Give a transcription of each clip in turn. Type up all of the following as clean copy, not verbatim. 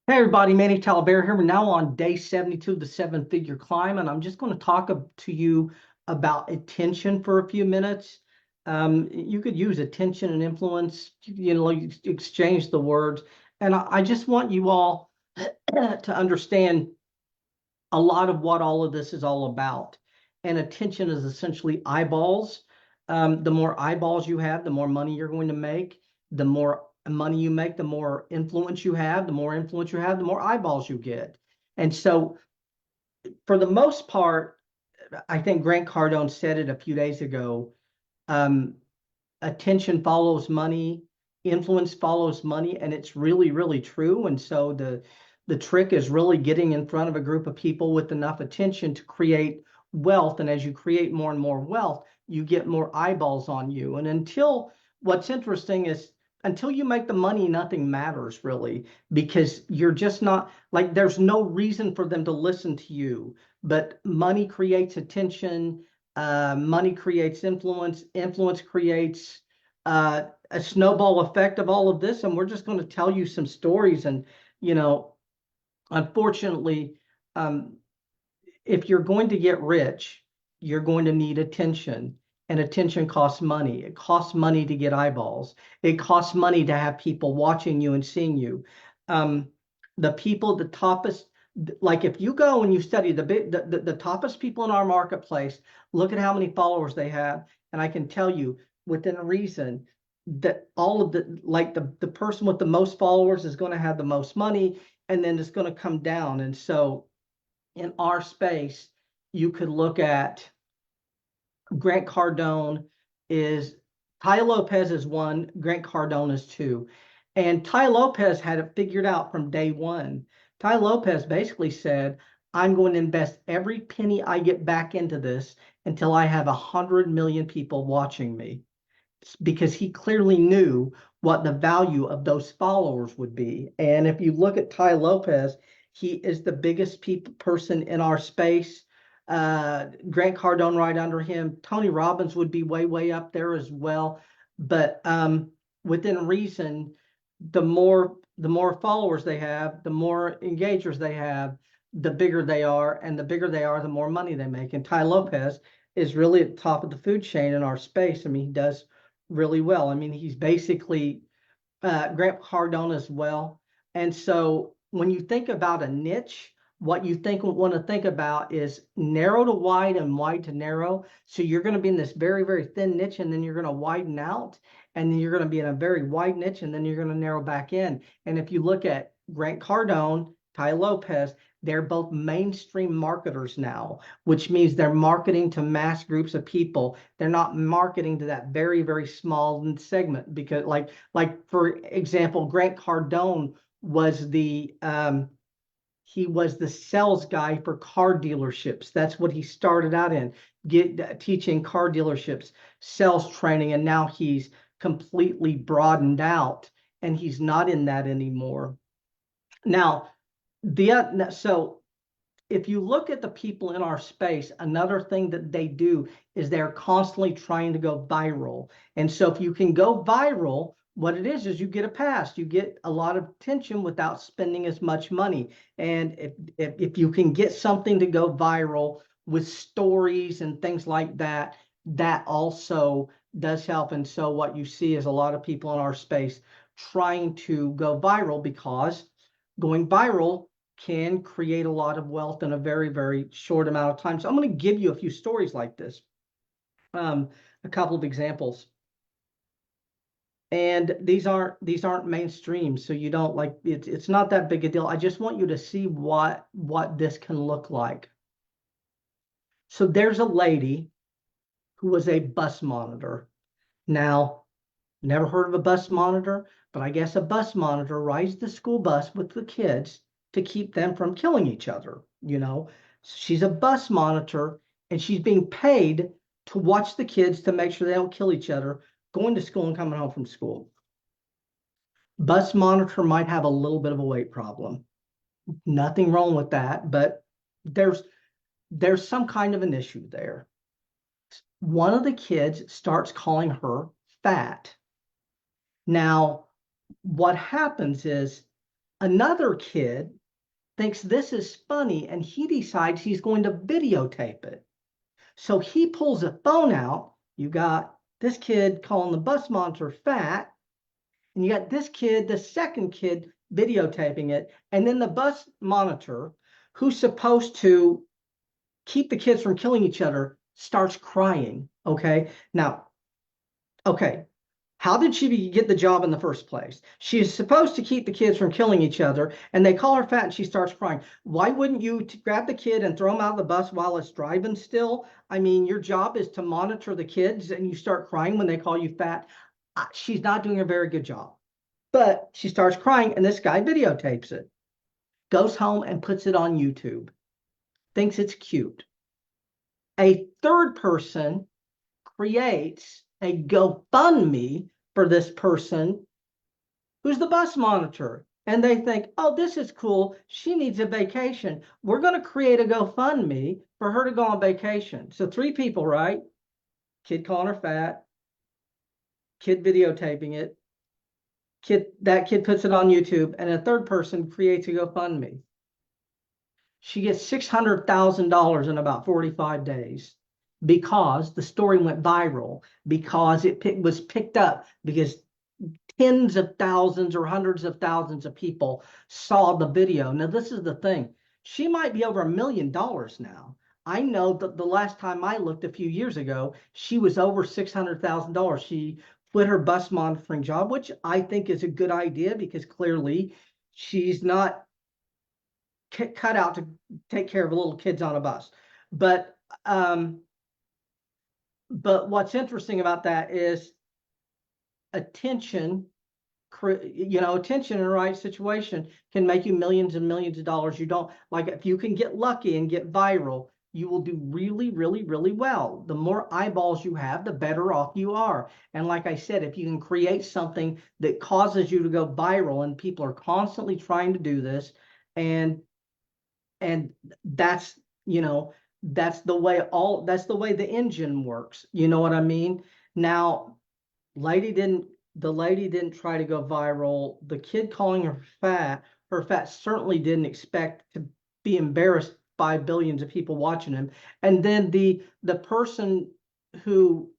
Hey everybody, Manny Talaber here. We're now on day 72 of the seven figure climb, and I'm just going to talk to you about attention for a few minutes. You could use attention and influence, you exchange the words. And I just want you all to understand a lot of what all of this is all about. And attention is essentially eyeballs. The more eyeballs you have, the more money you're going to make. The more money you make, the more influence you have. The more influence you have, the more eyeballs you get. And so, for the most part, I think Grant Cardone said it a few days ago. Um, Attention follows money, influence follows money, and it's really, really true. And so the trick is really getting in front of a group of people with enough attention to create wealth. And as you create more and more wealth, you get more eyeballs on you. And until what's interesting is until you make the money, nothing matters really, because you're just not like there's no reason for them to listen to you. But money creates attention, money creates influence, influence creates a snowball effect of all of this. And we're just going to tell you some stories. And, you know, unfortunately, um, if you're going to get rich, you're going to need attention. And attention costs money. It costs money to get eyeballs. It costs money to have people watching you and seeing you. Um, the people, the toppest, like if you go and you study the toppest people in our marketplace, look at how many followers they have. And I can tell you within reason that all of the person with the most followers is going to have the most money, and then it's going to come down. And so in our space, you could look at Grant Cardone is Tai Lopez is one, Grant Cardone is two. And Tai Lopez had it figured out from day one. Tai Lopez basically said, I'm going to invest every penny I get back into this until I have 100 million people watching me, because he clearly knew what the value of those followers would be. And if you look at Tai Lopez, he is the biggest person in our space. Grant Cardone right under him. Tony Robbins would be way, way up there as well. But within reason, the more followers they have, the more engagers they have, the bigger they are, and the bigger they are, the more money they make. And Tai Lopez is really at the top of the food chain in our space. I mean, he does really well. I mean, he's basically Grant Cardone as well. And so when you think about a niche, what you want to think about is narrow to wide and wide to narrow. So you're going to be in this very, very thin niche, and then you're going to widen out, and then you're going to be in a very wide niche, and then you're going to narrow back in. And if you look at Grant Cardone, Tai Lopez, they're both mainstream marketers now, which means they're marketing to mass groups of people. They're not marketing to that very, very small segment, because like for example, Grant Cardone was he was the sales guy for car dealerships. That's what he started out in, teaching car dealerships sales training, and now he's completely broadened out, and he's not in that anymore. Now, so if you look at the people in our space, another thing that they do is they're constantly trying to go viral. And so if you can go viral, what it is you get a pass. You get a lot of attention without spending as much money. And if you can get something to go viral with stories and things like that, that also does help. And so what you see is a lot of people in our space trying to go viral, because going viral can create a lot of wealth in a very, very short amount of time. So I'm going to give you a few stories like this, um, a couple of examples. And these aren't mainstream, so you don't like it's not that big a deal. I just want you to see what this can look like. So there's a lady who was a bus monitor. Now, never heard of a bus monitor, but I guess a bus monitor rides the school bus with the kids to keep them from killing each other. She's a bus monitor, and she's being paid to watch the kids to make sure they don't kill each other going to school and coming home from school. Bus monitor might have a little bit of a weight problem. Nothing wrong with that, but there's some kind of an issue there. One of the kids starts calling her fat. Now, what happens is Another kid thinks this is funny and he decides he's going to videotape it. So he pulls a phone out. You got this kid calling the bus monitor fat, and you got this kid, the second kid, videotaping it. And then the bus monitor, who's supposed to keep the kids from killing each other, starts crying. Okay. Now, okay. How did she get the job in the first place? She is supposed to keep the kids from killing each other, and they call her fat and she starts crying. Why wouldn't you grab the kid and throw him out of the bus while it's driving still? I mean, your job is to monitor the kids and you start crying when they call you fat. She's not doing a very good job. But she starts crying, and this guy videotapes it, goes home and puts it on YouTube, thinks it's cute. A third person creates a GoFundMe for this person who's the bus monitor. And they think, oh, this is cool. She needs a vacation. We're going to create a GoFundMe for her to go on vacation. So 3 people, right? Kid calling her fat, kid videotaping it, that kid puts it on YouTube, and a third person creates a GoFundMe. She gets $600,000 in about 45 days because the story went viral, because it was picked up, because tens of thousands or hundreds of thousands of people saw the video. Now, this is the thing. She might be over $1 million now. I know that the last time I looked a few years ago, she was over $600,000. She quit her bus monitoring job, which I think is a good idea because clearly she's not cut out to take care of little kids on a bus. But what's interesting about that is attention, attention in the right situation can make you millions and millions of dollars. You don't like if you can get lucky and get viral, you will do really, really, really well. The more eyeballs you have, the better off you are. And like I said, if you can create something that causes you to go viral, and people are constantly trying to do this, and that's that's the way the engine works. You know what I mean? Now, the lady didn't try to go viral. The kid calling her fat certainly didn't expect to be embarrassed by billions of people watching him. And then the person who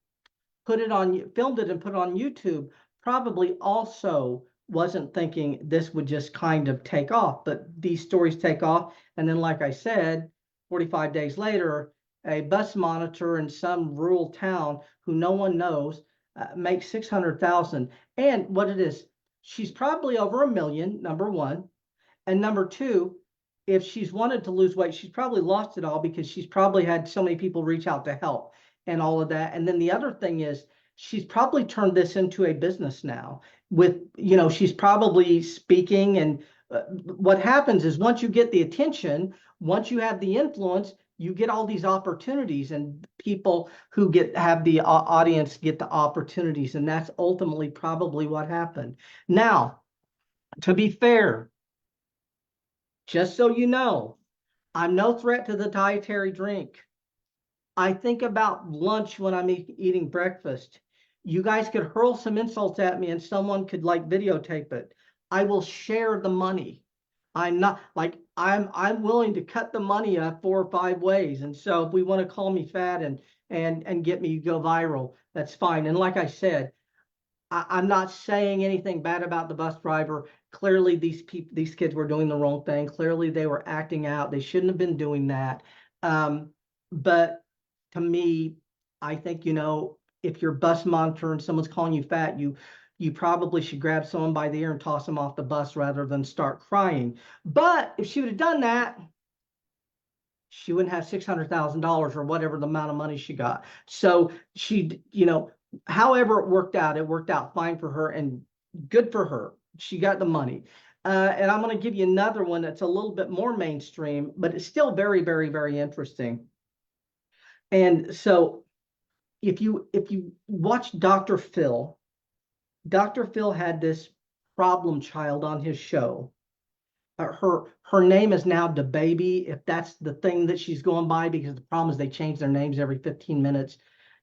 filmed it and put it on YouTube probably also wasn't thinking this would just kind of take off, but these stories take off. And then, like I said, 45 days later, a bus monitor in some rural town who no one knows makes 600,000. And what it is, she's probably over $1 million, number one. And number two, if she's wanted to lose weight, she's probably lost it all because she's probably had so many people reach out to help and all of that. And then the other thing is she's probably turned this into a business now with, she's probably speaking. And what happens is once you get the attention, once you have the influence, you get all these opportunities, and people who have the audience get the opportunities. And that's ultimately probably what happened. Now, to be fair, just so you know, I'm no threat to the dietary drink. I think about lunch when I'm eating breakfast. You guys could hurl some insults at me and someone could videotape it. I will share the money. I'm not I'm willing to cut the money up 4 or 5 ways. And so if we want to call me fat and get me go viral, that's fine. And like I said, I'm not saying anything bad about the bus driver. Clearly, these kids were doing the wrong thing. Clearly, they were acting out. They shouldn't have been doing that. But to me, I think, if you're bus monitor and someone's calling you fat, you probably should grab someone by the ear and toss them off the bus rather than start crying. But if she would have done that, she wouldn't have $600,000 or whatever the amount of money she got. So she, however it worked out fine for her and good for her. She got the money. And I'm going to give you another one that's a little bit more mainstream, but it's still very, very, very interesting. And so if you watch Dr. Phil had this problem child on his show. Her name is now DaBaby, if that's the thing that she's going by, because the problem is they change their names every 15 minutes.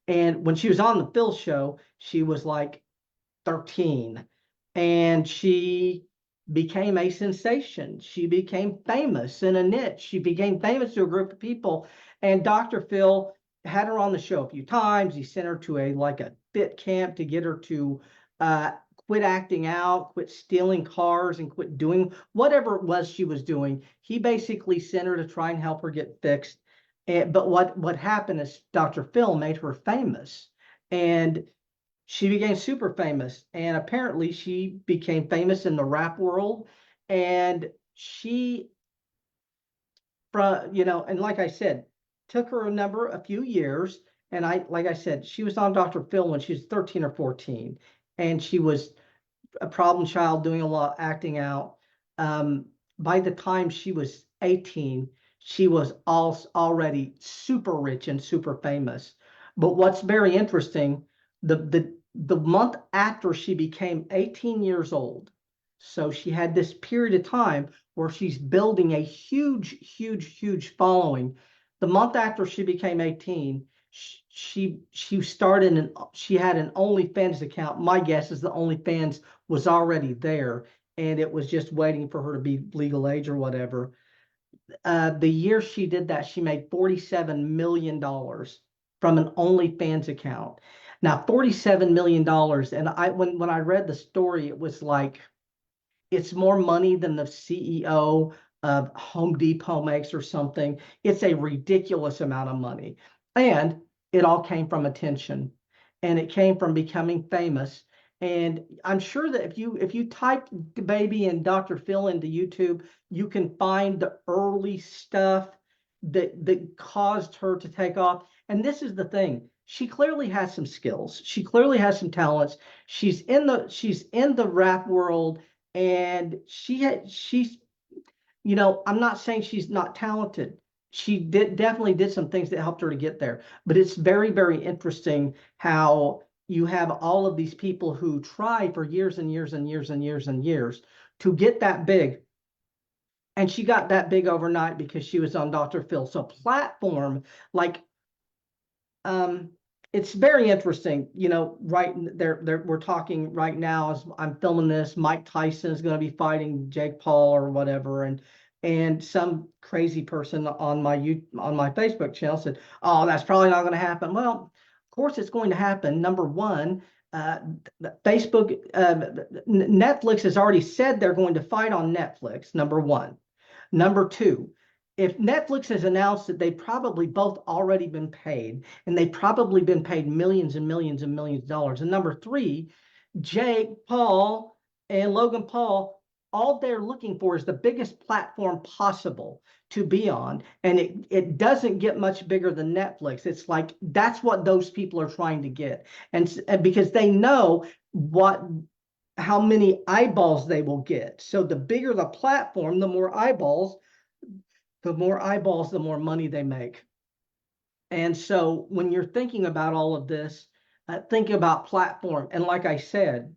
And when she was on the Phil show, she was like 13. And she became a sensation. She became famous in a niche. She became famous to a group of people. And Dr. Phil had her on the show a few times. He sent her to a fit camp to get her to uh, quit acting out, quit stealing cars, and quit doing whatever it was she was doing. He basically sent her to try and help her get fixed. But what happened is Dr. Phil made her famous. And she became super famous, and apparently she became famous in the rap world. And she, and like I said, took her a few years. And like I said, she was on Dr. Phil when she was 13 or 14, and she was a problem child doing a lot acting out. Um, by the time she was 18, she was already super rich and super famous. But what's very interesting, the month after she became 18 years old, so she had this period of time where she's building a huge, huge, huge following. The month after she became 18, she started she had an OnlyFans account. My guess is the OnlyFans was already there, and it was just waiting for her to be legal age or whatever. The year she did that, she made $47 million from an OnlyFans account. Now, $47 million, and when I read the story, it was like it's more money than the CEO of Home Depot makes or something. It's a ridiculous amount of money. And it all came from attention, and it came from becoming famous. And I'm sure that if you type baby and Dr. Phil into YouTube, you can find the early stuff that caused her to take off. And this is the thing. She clearly has some skills. She clearly has some talents. She's in the rap world, and she's, I'm not saying she's not talented. She definitely did some things that helped her to get there. But it's very, very interesting how you have all of these people who try for years and years and years and years and years to get that big. And she got that big overnight because she was on Dr. Phil. So platform, like, um, it's very interesting. Right there, we're talking right now as I'm filming this. Mike Tyson is going to be fighting Jake Paul or whatever, and some crazy person on my Facebook channel said, "Oh, that's probably not going to happen." Well, of course it's going to happen. Number one, uh, Facebook, Netflix has already said they're going to fight on Netflix. Number one. Number two, if Netflix has announced that they've probably both already been paid, and they've probably been paid millions and millions and millions of dollars. And number three, Jake Paul and Logan Paul, all they're looking for is the biggest platform possible to be on. And it doesn't get much bigger than Netflix. It's like that's what those people are trying to get. And because they know how many eyeballs they will get. So the bigger the platform, the more eyeballs, the more money they make. And so when you're thinking about all of this, think about platform. And like I said,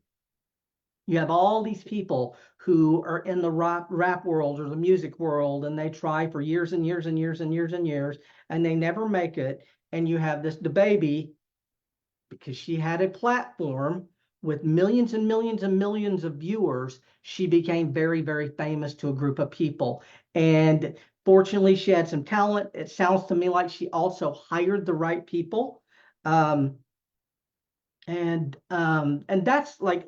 you have all these people who are in the rap world or the music world, and they try for years and years and years and years and years, and they never make it. And you have this baby, because she had a platform with millions and millions and millions of viewers. She became very, very famous to a group of people. And fortunately, she had some talent. It sounds to me like she also hired the right people. Um, and that's like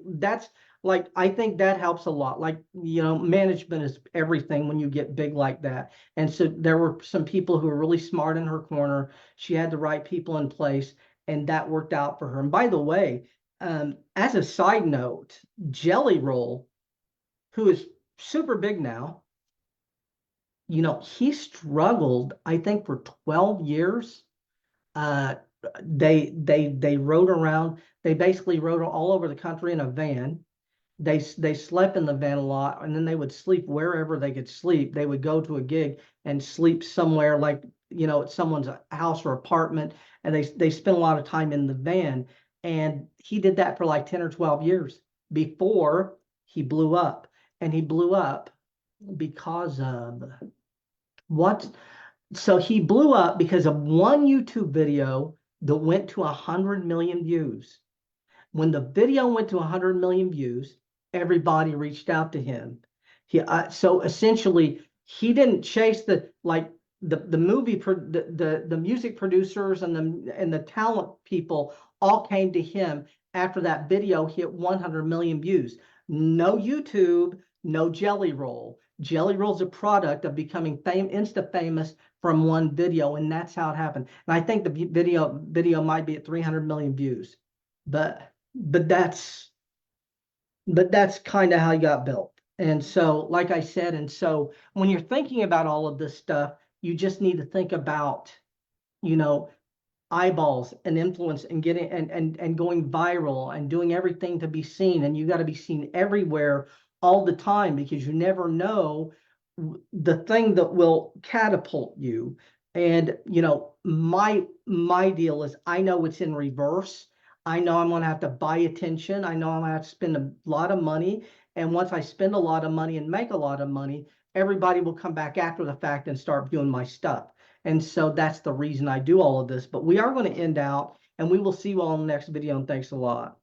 I think that helps a lot. Like, management is everything when you get big like that. And so there were some people who were really smart in her corner. She had the right people in place, and that worked out for her. And by the way, as a side note, Jelly Roll, who is super big now, he struggled, I think, for 12 years. Uh, they rode around. They basically rode all over the country in a van. They slept in the van a lot, and then they would sleep wherever they could sleep. They would go to a gig and sleep somewhere like, at someone's house or apartment, and they spent a lot of time in the van. And he did that for like 10 or 12 years before he blew up. And he blew up because of what? So he blew up because of one YouTube video that went to 100 million views. When the video went to 100 million views, everybody reached out to him. So essentially, he didn't chase the like the movie the music producers and the talent people all came to him after that video hit 100 million views. No YouTube, no Jelly Roll. Jelly Roll's a product of becoming insta famous from one video, and that's how it happened. And I think the video might be at 300 million views, but that's kind of how he got built. And so, like I said, and so when you're thinking about all of this stuff, you just need to think about, you know, eyeballs and influence and getting and going viral and doing everything to be seen. And you got to be seen everywhere all the time because you never know the thing that will catapult you. And my deal is I know it's in reverse. I know I'm going to have to buy attention. I know I'm going to have to spend a lot of money. And once I spend a lot of money and make a lot of money, everybody will come back after the fact and start viewing my stuff. And so that's the reason I do all of this. But we are going to end out and we will see you all in the next video. And thanks a lot.